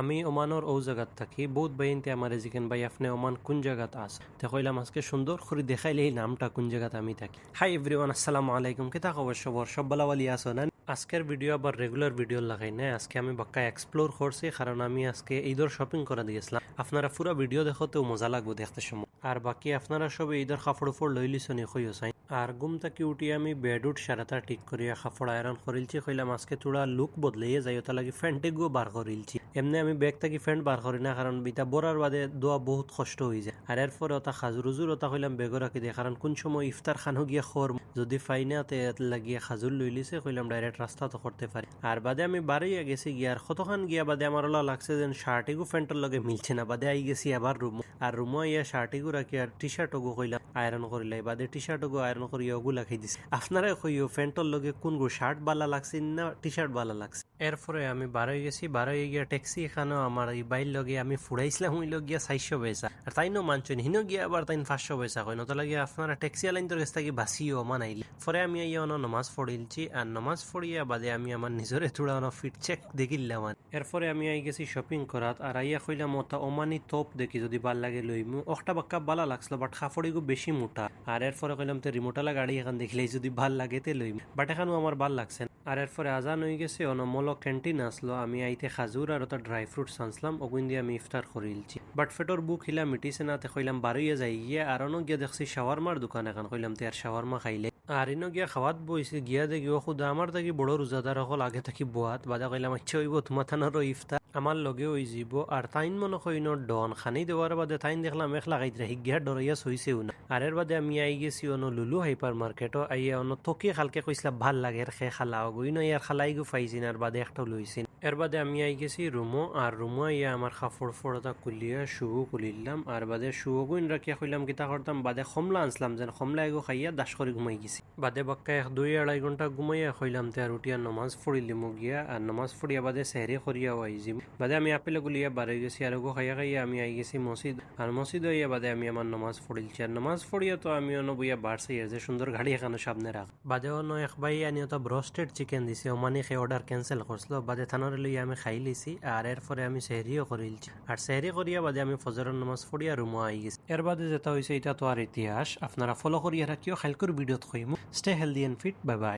আমি ওমানোর ও জায়গাত থাকি বহুত বাইনতে আমার জিকেন ভাই আপনি ওমান কোন জায়গাত আস তে কইলাম আজকে সুন্দর করে দেখাইলে এই নামটা কোন জায়গাত আমি থাকি। হাই এভরিওয়ান, আসসালামু আলাইকুম। কিতা খবর সবর? সব বালাওয়ালি আছো না? আজকের ভিডিও আবার রেগুলার ভিডিও লাগাই না, আজকে আমি বাক্কা এক্সপ্লোর করছি কারণ আমি আজকে ঈদের শপিং করা দিয়েছিলাম। আপনারা পুরো ভিডিও দেখতেও মজা লাগবে দেখতে সময়। আর বাকি আপনারা সব ঈদের কাপড় উপর লই লিছনি কইও চাই। আর ঘুম থেকে উঠি আমি বেড উঠ সারাটা ঠিক করিয়া কাপড় আয়রন করিলছি, কইলাম আজকে তোরা লুক বদলাইয়ে যাই, ওটা লাগি ফ্যান্টেগুও বার করিলছি। এমনি আমি ব্যাগ থেকে ফ্যান্ট বার করি না কারণ বিটা বরার বাদে দোয়া বহুত কষ্ট হয়ে যায়। আর এরপরে ওটা খাজুর ওটা কইলাম বেগর রাখি দিয়ে, কারণ কোন সময় ইফতার খানো গিয়া খর যদি ফাইনা তে লাগিয়ে খাজুর লই লিছে, কইলাম ডাইরেক্ট রাস্তা তো করতে পারি। আর বাদে আমি বাড়িয়ে গেছি গিয়া, আর কতক্ষণ গিয়া বাদে আমার ওলা লাগছে যেন শার্টিগু ফ্যান্টের লগে মিলছে না। বাদে আই গেছি আবার রুম, আর রুমও ইয়া শার্টিগু রাখি আর টি শার্টগু কইলাম আয়রন করিলাই। বাদে টি শার্টগু আয়রন করিয়া ওগু লাগাই দিছি। আপনারা কইও ফ্যান্টর লগে কোন গো শার্ট বালা লাগছে না টি শার্ট বালা লাগছে। এরপরে আমি বারোই গেছি, বারোই গিয়া ট্যাক্সি এখানেও আমার এই বাইর লগে আমি ফুড়াইছিলাম, ওই লগ গিয়া 400 পয়সা। আর তাইনও মানছেন হিনো গিয়া আবার তাইন 500 পয়সা কয়, নতো লাগে আপনারা ট্যাক্সি আলাইন তোর কাছ থেকে বাসিও মানাইলে। পরে আমি আইয়া নমাজ পড়িলছি, আর নমাজ পড়িয়া বাদে আমি আমার নিজরে থোড়া ফিট চেক দেখিলাম। এরপরে আমি আই গেছি শপিং করাত, আর আইয়া কইলাম ওটা ওমানি তোপ দেখি যদি ভাল লাগে লইমু। একটা বাক্কা বালা লাগছিল বাট কাপড়িগু বেশি মোটা। আর এরপরে কইলাম তে রিমোটালা গাড়ি এখন দেখলেই যদি ভাল লাগে তে লইমু, বাট এখানেও আমার ভাল লাগছে। আর এরপরে আজান হয়ে গেছে, অনমল ক্যান্টিন আসলো। আমি আইতে খাজুর আর ওটা ড্রাই ফ্রুটস আনছিলাম, ওগুন দিয়ে আমি ইফতার করিলছি। বাট ফেটর বুক হিলা মিটিছে না, তে কইলাম বারোইয়া যাই গিয়ে। আর অন গিয়া দেখছি শাওয়ারমার দোকান এখন, কইলাম তে আর শাওয়ারমা খাইলে। আর ইনো গিয়া খাওয়াত বইছে গিয়া দেখি ও খুদা আমার থাকি বড় রোজাদার হল আগে থাকি বোয়াত। বাদা কইলাম আচ্ছা হইব তোমার থানারও ইফতার আমার লগে হয়ে যাব। আর তাইন মনে কইন ডন খানি দেওয়ার বাদে তাইন দেখলাম এক লাগাইতে হিগিয়া ডরাইয়া হইছেও না। আর এর বাদে আমি আই গেছি অন লুলু হাইপার মার্কেটও। আইয়া অন তকি খালকে কইসলা ভাল লাগে আর খে খালা গইন আর খালাই গো ফাইছিন, আর বাদে একটা লইছিন। এর বাদে আমি আই গেছি রুমো, আর রুমো আইয়া আমার কাপড় ফোড়াটা খুলিয়া শুও খুলিলাম। আর বাদে শুও গুইন রাখিয়া কইলাম কিতা করতাম, বাদে খমলা আনছিলাম যেন খমলা এগো খাইয়া দাস করে ঘুমাই গেছি। বাদে বাক্কা 1-2-2.5 ঘন্টা ঘুমাইয়া কইলাম তে আর উঠিয়া নমাজ পড়িলিম গিয়া। আর নমাজ পড়িয়া বাদে সেহরি করিয়াও আইজিম। বাদে আমি আপেল গুলিয়া বাড়ি গেছি, আর ওগো খাইয়া খাইয়া আমি আই গেছি মসজিদ। আর মসজিদ হইয়া বাদে আমি আমার নমাজ পড়িলছি। আর নমাজ পড়িয়া তো আমি অন বইয়া বাড়ছি যে সুন্দর গাড়ি এখানে সামনে রাখ। বাদে অন এক ভাই আনি তো ব্রস্টেড চিকেন দিছে, ওমানি খে অর্ডার ক্যান্সেল করছিল। বাদে থানারে লইয়া আমি খাই লিছি। আর এরপরে আমি সেহরিও করিলছি। আর সেহরি করিয়া বাদে আমি ফজরের নমাজ পড়িয়া রুমো আই গেছি। এর বাদে যেটা হয়েছে এটা তো আর ইতিহাস, আপনারা ফলো করিয়া রাখিও। খালকুর ভিডিওত কইমু। Stay healthy and fit, bye by.